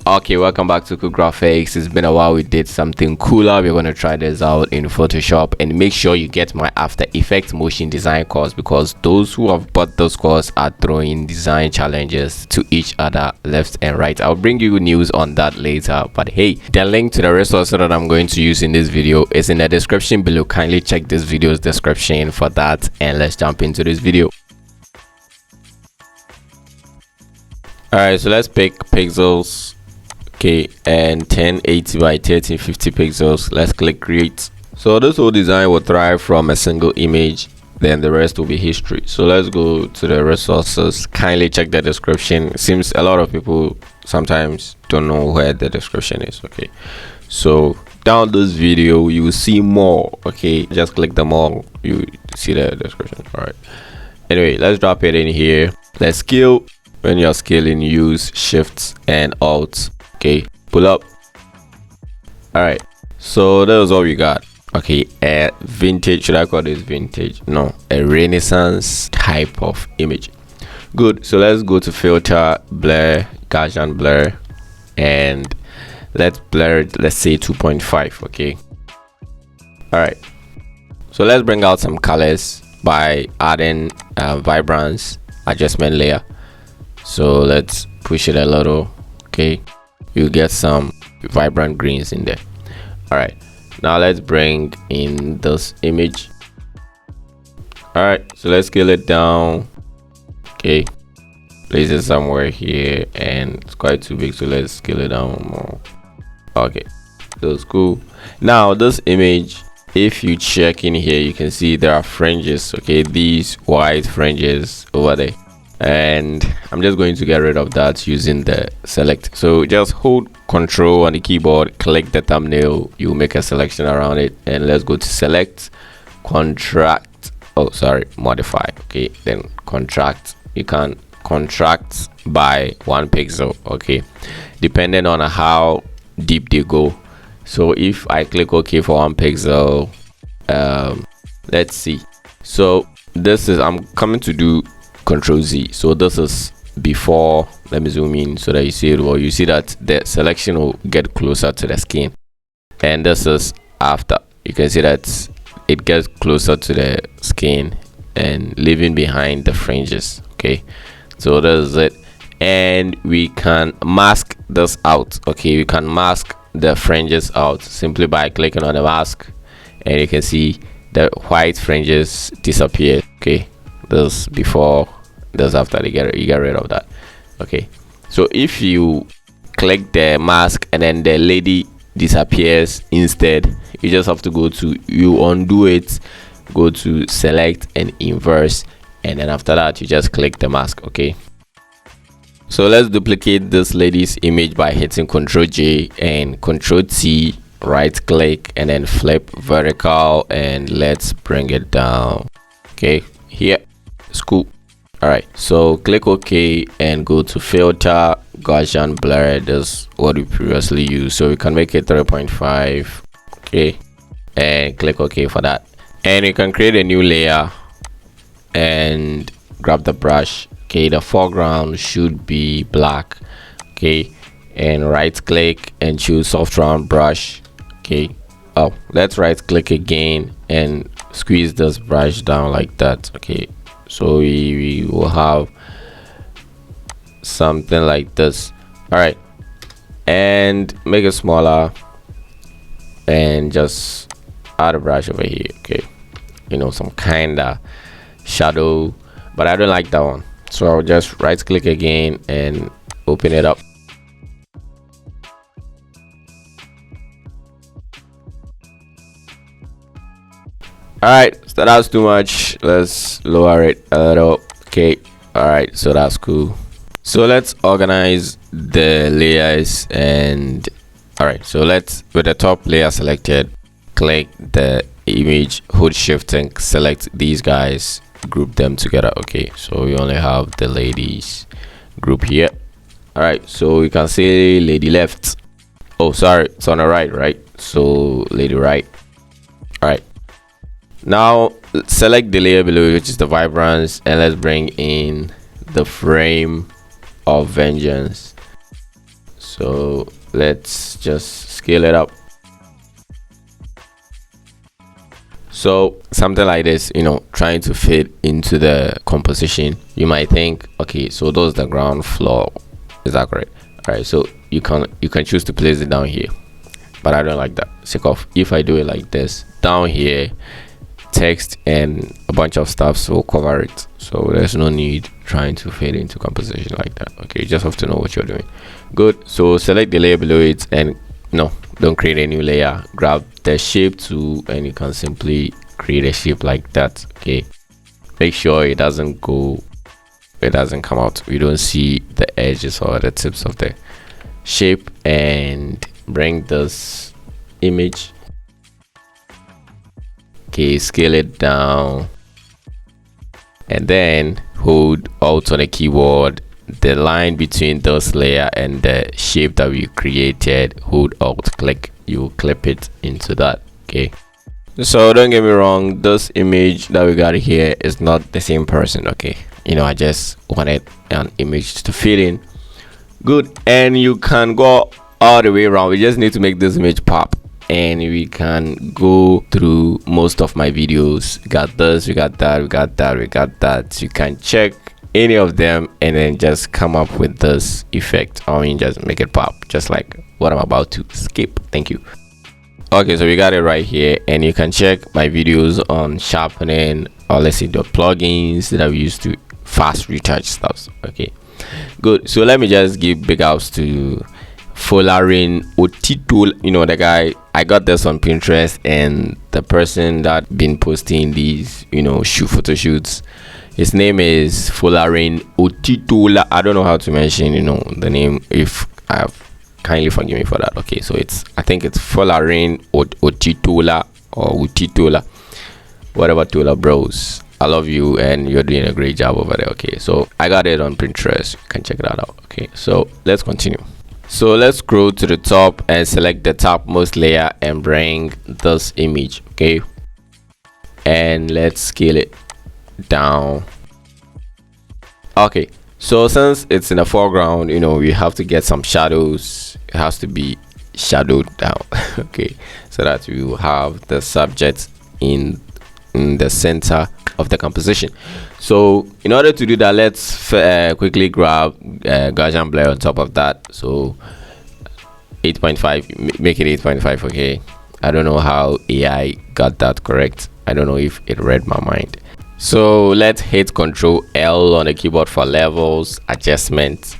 Okay, welcome back to Cool Graphics. It's been a while. We did something cooler. We're going to try this out in Photoshop, and make sure you get my After Effects motion design course, because those who have bought those course are throwing design challenges to each other left and right. I'll bring you news on that later, but hey, the link to the resource that I'm going to use in this video is in the description below. Kindly check this video's description for that, and let's jump into this video. Alright, so let's pick pixels. Okay, and 1080 by 1350 pixels. Let's click create. So this whole design will thrive from a single image, then the rest will be history. So let's go to the resources. Kindly check the description. It seems a lot of people sometimes don't know where the description is. Okay, so down this video you will see more. Okay, just click them all, you see the description. All right, anyway, let's drop it in here. Let's scale. When you're scaling, use Shift and Alt. Okay, pull up. All right, so that was all we got. Okay, a vintage, should I call this vintage? No, a Renaissance type of image. Good. So let's go to filter, blur, Gaussian blur, and let's blur it, let's say 2.5. okay, all right, so let's bring out some colors by adding vibrance adjustment layer. So let's push it a little. Okay, you get some vibrant greens in there. All right, now let's bring in this image. All right, so let's scale it down. Okay, place it somewhere here, and it's quite too big, so let's scale it down more. Okay, that's cool. Now this image, if you check in here, you can see there are fringes. Okay, these white fringes over there, and I'm just going to get rid of that using the select. So just hold Control on the keyboard, click the thumbnail, you make a selection around it, and let's go to select, contract, modify. Okay, then contract. You can contract by 1 pixel, okay, depending on how deep they go. So if I click OK for 1 pixel, let's see. So this is, I'm coming to do Control Z. So this is before. Let me zoom in so that you see it well. You see that the selection will get closer to the skin, and this is after. You can see that it gets closer to the skin and leaving behind the fringes. Okay, so this is it, and we can mask this out. Okay, we can mask the fringes out simply by clicking on the mask, and you can see the white fringes disappear. Okay, this before, this after. You get rid of that. Okay, so if you click the mask and then the lady disappears instead, you just have to go to, you undo it, go to select and inverse, and then after that you just click the mask. Okay, so let's duplicate this lady's image by hitting Ctrl J and Ctrl T, right click, and then flip vertical, and let's bring it down. Okay, here it's cool. All right, so click OK and go to filter, Gaussian blur. That's what we previously used, so we can make it 3.5. okay, and click OK for that, and you can create a new layer and grab the brush. Okay, the foreground should be black. Okay, and right click and choose soft round brush. Okay, oh, let's right click again and squeeze this brush down like that. Okay, so we will have something like this. All right, and make it smaller and just add a brush over here. Okay, you know, some kind of shadow, but I don't like that one, so I'll just right click again and open it up. All right, so that's too much. Let's lower it a little. Okay, all right, so that's cool. So let's organize the layers, and all right, so let's, with the top layer selected, click the image, hold shift and select these guys, group them together. Okay, so we only have the ladies group here. All right, so we can say lady left. Oh, sorry, it's on the right, so lady right. All right, now select the layer below, which is the vibrance, and let's bring in the frame of vengeance. So let's just scale it up. So something like this, trying to fit into the composition. You might think, okay, so those the ground floor, is that correct? All right, so you can choose to place it down here, but I don't like that. Sake of, if I do it like this, down here, text and a bunch of stuff will cover it, so there's no need trying to fit into composition like that. Okay, you just have to know what you're doing. Good. So select the layer below it, and no, don't create a new layer. Grab the shape tool and you can simply create a shape like that. Okay, make sure it doesn't come out. We don't see the edges or the tips of the shape. And bring this image. Okay, scale it down, and then hold Alt on the keyboard. The line between this layer and the shape that we created, hold Alt, click, you clip it into that. Okay, so don't get me wrong, this image that we got here is not the same person. Okay, I just wanted an image to fit in. Good. And you can go all the way around. We just need to make this image pop, and we can go through most of my videos. We got this, we got that, we got that, we got that. You can check any of them and then just come up with this effect. Just make it pop, just like what I'm about to skip. Thank you. Okay, so we got it right here, and you can check my videos on sharpening, or let's say the plugins that I've used to fast retouch stuff. Okay, good. So let me just give big ups to Foreground Otito, the guy. I got this on Pinterest, and the person that been posting these photo shoots, his name is Foreground Otito. I don't know how to mention the name. If I have, kindly forgive me for that. Okay, so I think it's Foreground Otito or Utitola, whatever Tola bros. I love you, and you're doing a great job over there. Okay, so I got it on Pinterest. You can check that out. Okay, so let's continue. So let's scroll to the top and select the topmost layer and bring this image. Okay, and let's scale it down. Okay, so since it's in the foreground, we have to get some shadows. It has to be shadowed down. Okay, so that we will have the subject in the center of the composition. So in order to do that, let's quickly grab Gaussian blur on top of that. So 8.5, make it 8.5. Okay, I don't know how AI got that correct. I don't know if it read my mind. So let's hit Control L on the keyboard for levels adjustment,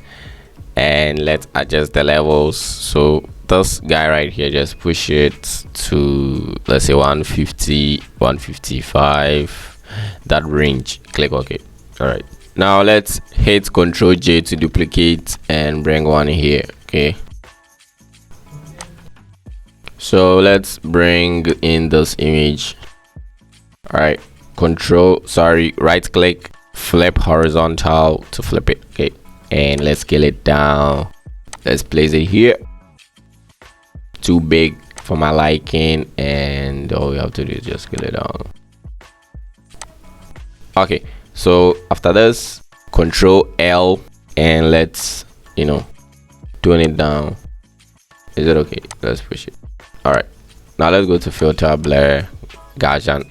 and let's adjust the levels. So this guy right here, just push it to, let's say, 150, 155, that range. Click OK. All right, now let's hit Control J to duplicate and bring one here. Okay, so let's bring in this image. All right, right click, flip horizontal to flip it. Okay, and let's scale it down. Let's place it here. Too big for my liking, and all we have to do is just scale it down. Okay, so after this, Control L, and let's tone it down. Is it okay? Let's push it. All right, now let's go to filter, blur, Gaussian.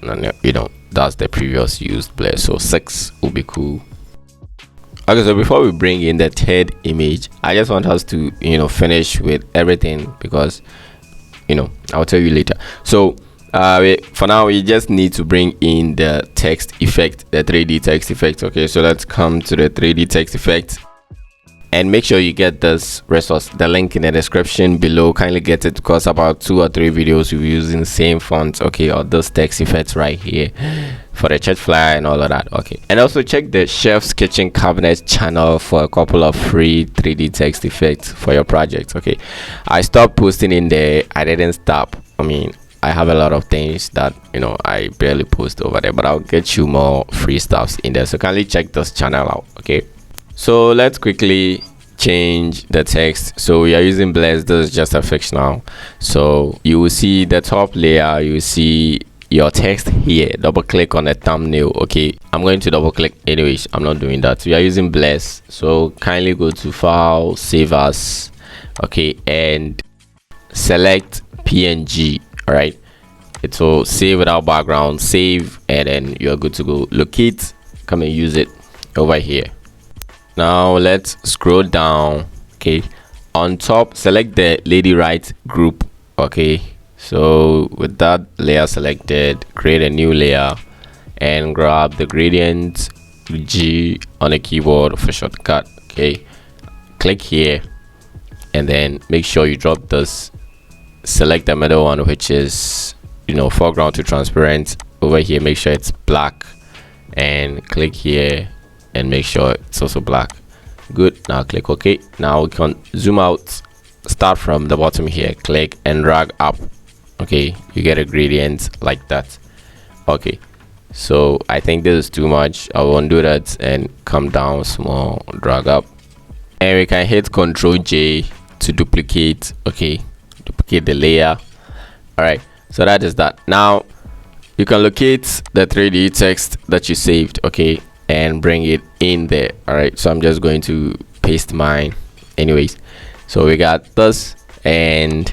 No, that's the previous used blur, so 6 will be cool. Okay, so before we bring in the third image, I just want us to finish with everything, because I'll tell you later. So for now, we just need to bring in the text effect, the 3D text effect. Okay, so let's come to the 3D text effect, and make sure you get this resource, the link in the description below. Kindly get it, because about 2 or 3 videos we're using the same fonts, okay, or those text effects right here for the church flyer and all of that. Okay, and also check the Chef's Kitchen Cabinet channel for a couple of free 3D text effects for your project. Okay, I stopped posting in there. I didn't stop. I have a lot of things that I barely post over there, but I'll get you more free stuffs in there, so kindly check this channel out. Okay, so let's quickly change the text. So we are using bless. This is just a fix now. So you will see the top layer, you will see your text here. Double click on the thumbnail. Okay, I'm going to double click anyways. I'm not doing that. We are using bless, so kindly go to file, save as, okay, and select PNG. All right, it will save without background, save, and then you're good to go. Locate, come and use it over here. Now let's scroll down. Okay, on top select the lady right group. Okay, so with that layer selected, create a new layer and grab the gradient G on the keyboard for shortcut. Okay, click here and then make sure you drop this, select the middle one, which is, you know, foreground to transparent. Over here make sure it's black and click here and make sure it's also black. Good. Now click OK. Now we can zoom out, start from the bottom here, click and drag up. Okay, you get a gradient like that. Okay, so I think this is too much. I won't do that, and come down small, drag up, and we can hit Ctrl J to duplicate. Okay, duplicate the layer. All right, so that is that. Now you can locate the 3D text that you saved, okay, and bring it in there. All right, so I'm just going to paste mine anyways. So we got this and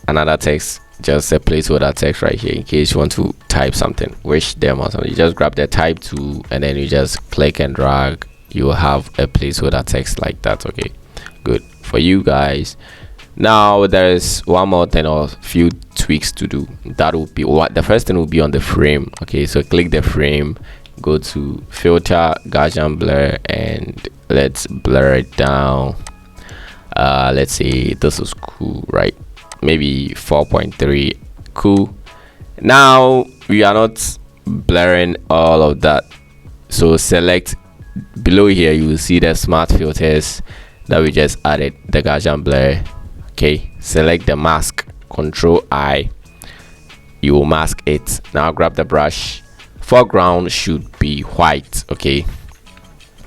another text, just a placeholder text right here in case you want to type something, wish them or something. You just grab the type tool and then you just click and drag. You will have a placeholder text like that. Okay, good for you guys. Now there is one more thing or few tweaks to do. That will be what the first thing will be on the frame. Okay, so click the frame, go to filter, Gaussian blur, and let's blur it down. Let's say this is cool, right? Maybe 4.3. Cool. Now we are not blurring all of that, so select below here. You will see the smart filters that we just added, the Gaussian blur. Okay, select the mask, Control I, you will mask it. Now grab the brush, foreground should be white. Okay,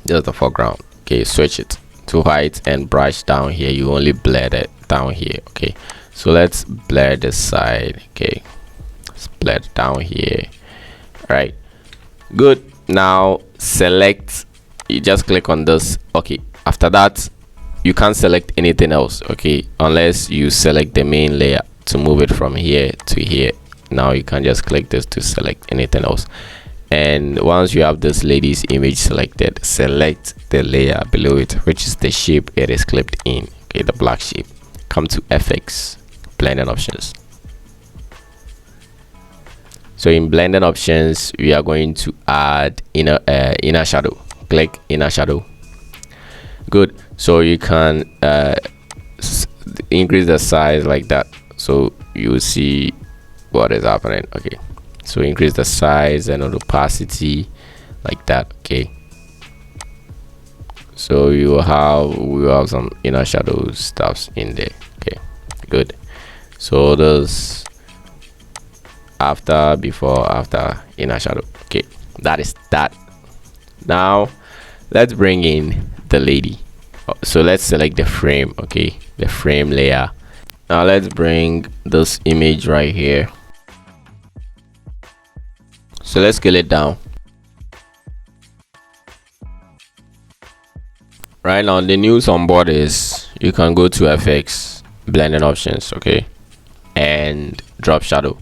just the foreground. Okay, switch it to white and brush down here. You only blur it down here. Okay, so let's blur this side. Okay, let's blur it down here. All right, good. Now select, you just click on this. Okay, after that you can't select anything else, okay, unless you select the main layer to move it from here to here. Now you can just click this to select anything else, and once you have this lady's image selected, select the layer below it, which is the shape it is clipped in. Okay, the black shape. Come to FX, blending options. So in blending options we are going to add inner shadow. Click inner shadow. Good. So you can increase the size like that, so you will see what is happening. Okay, so increase the size and opacity like that. Okay, so we will have some inner shadow stuffs in there. Okay, good. So those after, before, after, inner shadow. Okay, that is that. Now let's bring in the lady. So let's select the frame. Okay, the frame layer. Now let's bring this image right here. So let's scale it down. Right now the news on board is you can go to FX, blending options, okay, and drop shadow.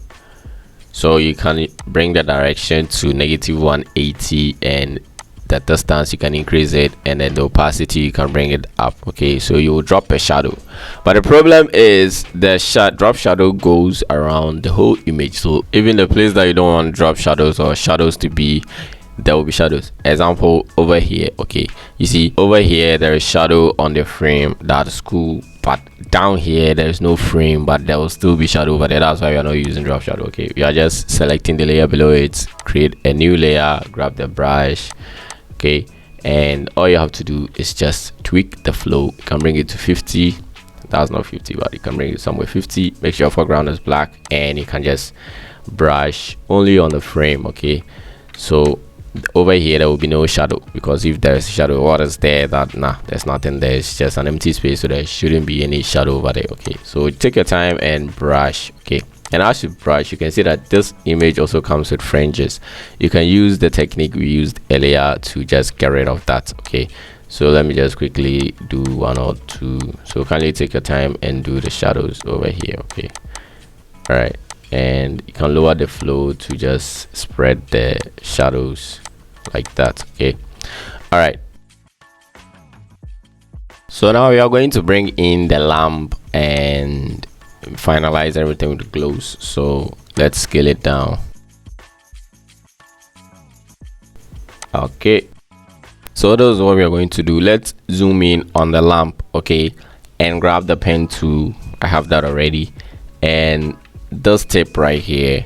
So you can bring the direction to -180, and the distance you can increase it, and then the opacity you can bring it up. Okay, so you will drop a shadow, but the problem is the drop shadow goes around the whole image. So even the place that you don't want drop shadows or shadows to be, there will be shadows. Example over here. Okay, you see over here there is shadow on the frame. That's cool, but down here there is no frame, but there will still be shadow over there. That's why we are not using drop shadow. Okay, we are just selecting the layer below it, create a new layer, grab the brush. Okay, and all you have to do is just tweak the flow. You can bring it to 50. That's not 50, but you can bring it somewhere 50. Make sure your foreground is black, and you can just brush only on the frame. Okay, so over here there will be no shadow, because if there's a shadow, what is there? That there's nothing there. It's just an empty space, so there shouldn't be any shadow over there. Okay, so take your time and brush. Okay, and as you brush, you can see that this image also comes with fringes. You can use the technique we used earlier to just get rid of that. Okay, So let me just quickly do one or two. So kindly take your time and do the shadows over here. Okay, all right, and you can lower the flow to just spread the shadows like that. Okay, all right. So now we are going to bring in the lamp and finalize everything with the glows. So let's scale it down. Okay, so this is what we are going to do. Let's zoom in on the lamp, okay, and grab the pen tool. I have that already, and this tip right here,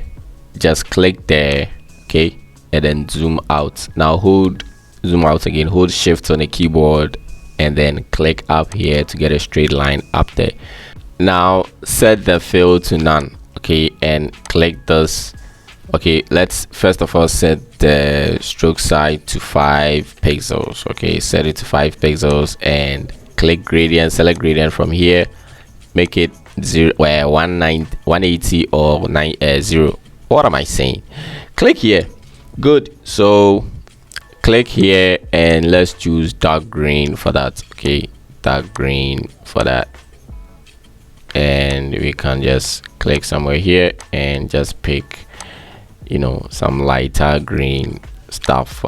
just click there, okay, and then zoom out. Now hold zoom out again, hold shift on the keyboard and then click up here to get a straight line up there. Now set the fill to none, okay, and click this. Okay, let's first of all set the stroke size to 5 pixels. Okay, set it to 5 pixels and click gradient, select gradient from here, make it 180 or 0. What am I saying? Click here. Good. So click here and let's choose dark green for that. Okay, dark green for that, and we can just click somewhere here and just pick, you know, some lighter green stuff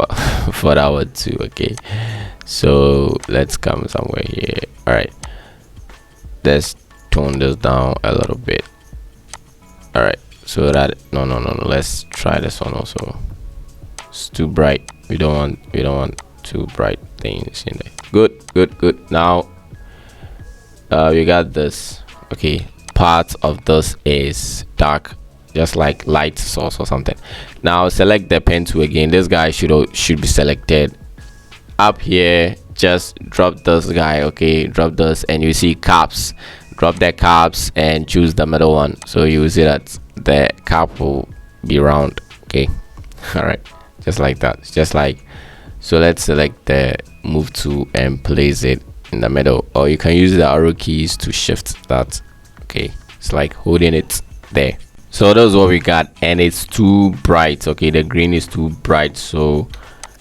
for that one too. Okay, so let's come somewhere here. All right, let's tone this down a little bit. All right, so that no, let's try this one also. It's too bright. We don't want too bright things in there. Good. Now we got this. Okay, part of this is dark, just like light source or something. Now select the pen tool again. This guy should be selected. Up here, just drop this guy. Okay, drop this and you see caps. Drop the caps and choose the middle one, so you will see that the cap will be round. Okay, all right, just like that, just like so. Let's select the move tool and place it in the middle, or you can use the arrow keys to shift that. Okay, it's like holding it there. So that's what we got, and it's too bright. Okay, the green is too bright, so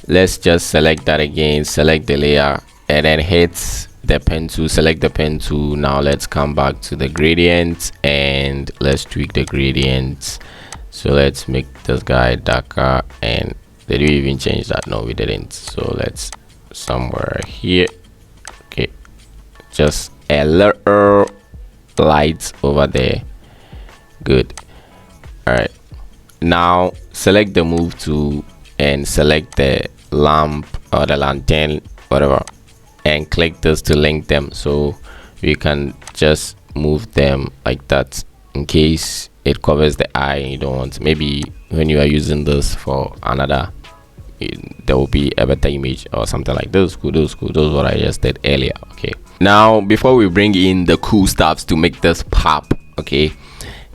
let's just select that again, select the layer and then hit the pen tool, select the pen tool. Now let's come back to the gradient and let's tweak the gradient. So let's make this guy darker. And did we even change that? No, we didn't. So let's somewhere here. Okay, just a little light over there. Good. All right, now select the move tool and select the lamp or the lantern, whatever, and click this to link them. So you can just move them like that in case it covers the eye and you don't want. Maybe when you are using this for another, there will be a better image or something like this. Cool. Those what I just did earlier. Okay, now before we bring in the cool stuffs to make this pop, okay,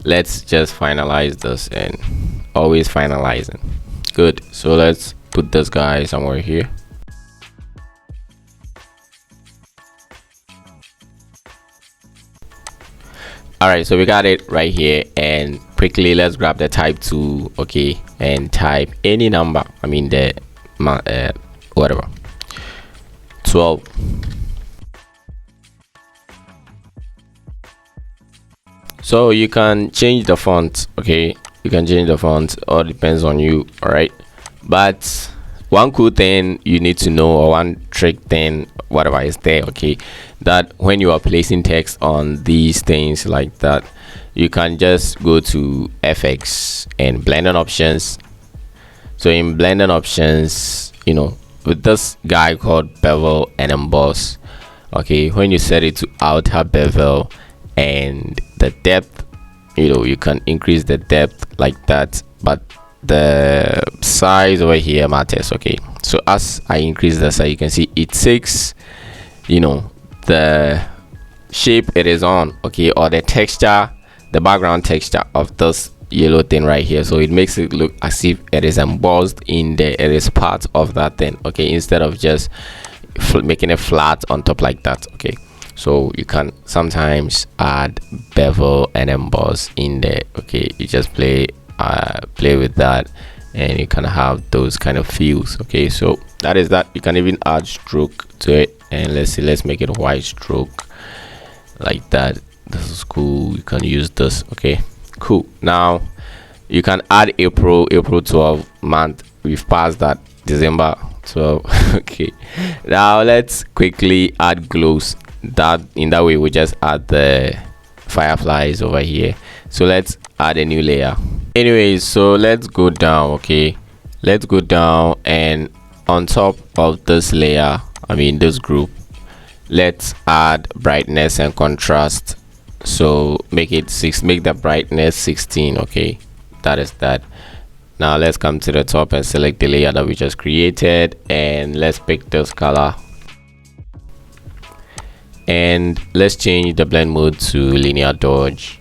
let's just finalize this, and always finalizing. Good. So let's put this guy somewhere here. All right, so we got it right here, and quickly let's grab the type tool, okay, and type any number. I mean the whatever, 12. So you can change the font. Okay, you can change the font, all depends on you. All right, but one cool thing you need to know, or one trick thing, whatever is there, okay, that when you are placing text on these things like that, you can just go to FX and blending options. So in blending options, you know, with this guy called bevel and emboss, okay, when you set it to outer bevel and the depth, you know, you can increase the depth like that, but the size over here matters. Okay, so as I increase the size, you can see it takes, you know, the shape it is on, okay, or the texture, the background texture of this yellow thing right here, so it makes it look as if it is embossed in there, it is part of that thing. Okay, instead of just making it flat on top like that. Okay, so you can sometimes add bevel and emboss in there. Okay, you just play with that and you can have those kind of feels. Okay, so that is that. You can even add stroke to it. and let's see, let's make it white stroke like that. This is cool. You can use this. Okay, cool. Now you can add April 12 month. We've passed that. December 12. Okay, now let's quickly add glows. That in that way we just add the fireflies over here. So let's add a new layer. Anyways, so let's go down. Okay, let's go down, and on top of this layer, I mean this group, let's add brightness and contrast. So make it make the brightness 16. Okay, that is that. Now let's come to the top and select the layer that we just created, and let's pick this color, and let's change the blend mode to linear dodge.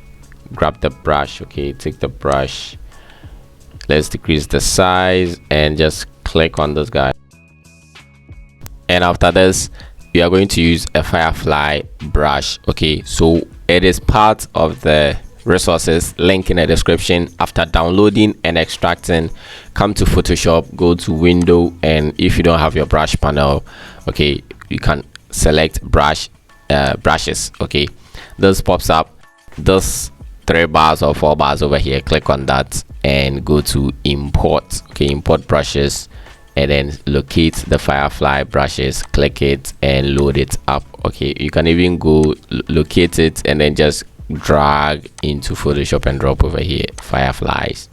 Grab the brush. Okay, take the brush, let's decrease the size and just click on this guy, and after this we are going to use a firefly brush. Okay, so it is part of the resources link in the description. After downloading and extracting, come to Photoshop, go to window, and if you don't have your brush panel, okay, you can select brushes. Okay, this pops up, this 3 bars or 4 bars over here. Click on that and go to import. Okay, import brushes, and then locate the firefly brushes, click it and load it up. Okay, you can even go locate it and then just drag into Photoshop and drop over here fireflies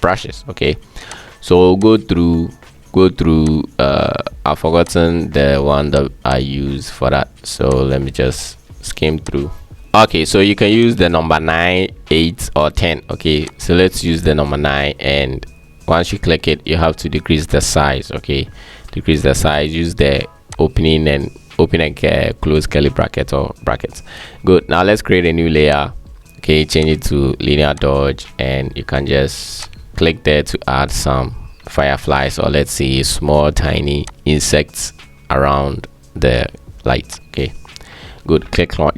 brushes. Okay, so we'll go through I've forgotten the one that I use for that, so let me just skim through. Okay, so you can use the number 9, 8 or 10. Okay, so let's use the number 9, and once you click it you have to decrease the size. Okay, decrease the size, use the open and close curly bracket or brackets. Good. Now let's create a new layer. Okay, change it to linear dodge, and you can just click there to add some fireflies, or let's say small tiny insects around the light. Okay, good.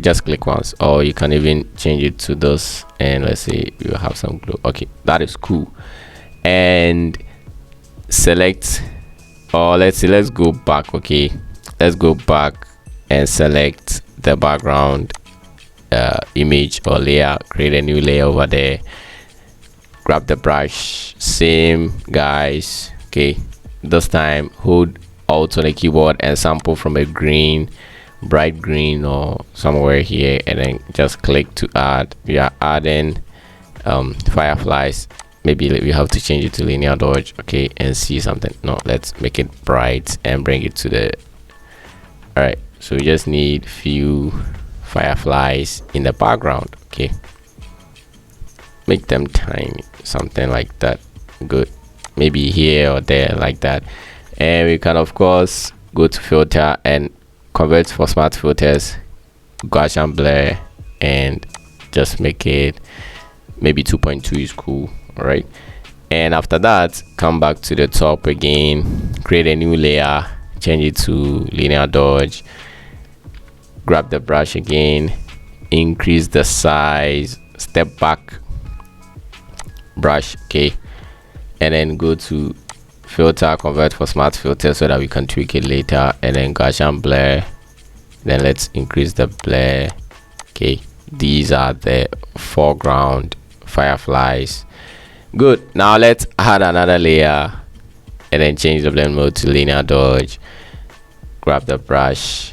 Just click once, or you can even change it to this, and let's say you have some glow. Okay, that is cool. And select, or let's see, let's go back. Okay, let's go back and select the background image or layer, create a new layer over there, grab the brush, same guys. Okay, this time hold Alt on the keyboard and sample from a green, bright green or somewhere here, and then just click to add. We are adding fireflies. Maybe we have to change it to linear dodge. Okay, and see something. No, let's make it bright and bring it to the, all right, so we just need few fireflies in the background. Okay, make them tiny, something like that. Good, maybe here or there like that. And we can of course go to filter and convert for smart filters, Gaussian blur, and just make it maybe 2.2 is cool. All right, and after that come back to the top again, create a new layer, change it to linear dodge, grab the brush again, increase the size, step back, brush. Okay, and then go to filter, convert for smart filter so that we can tweak it later, and then Gaussian blur, then let's increase the blur. Okay, these are the foreground fireflies. Good. Now let's add another layer and then change the blend mode to linear dodge, grab the brush,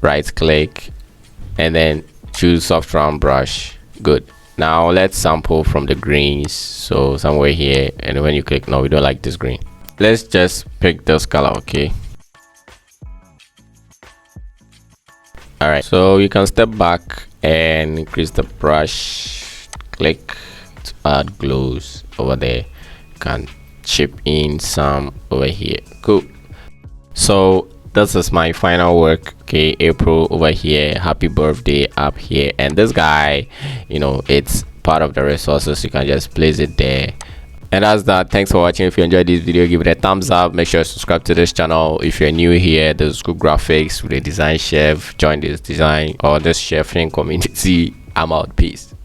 right click, and then choose soft round brush. Good. Now let's sample from the greens, so somewhere here, and when you click, no, we don't like this green, let's just pick this color. Okay, all right, so you can step back and increase the brush, click to add glows over there, you can chip in some over here. Cool. So this is my final work. Okay, April over here, happy birthday up here, and this guy, you know, it's part of the resources, you can just place it there. And that's that. Thanks for watching. If you enjoyed this video, give it a thumbs up, make sure to subscribe to this channel. If you're new here, this is School Graphics with a design chef. Join this design or this chefing community. I'm out. Peace.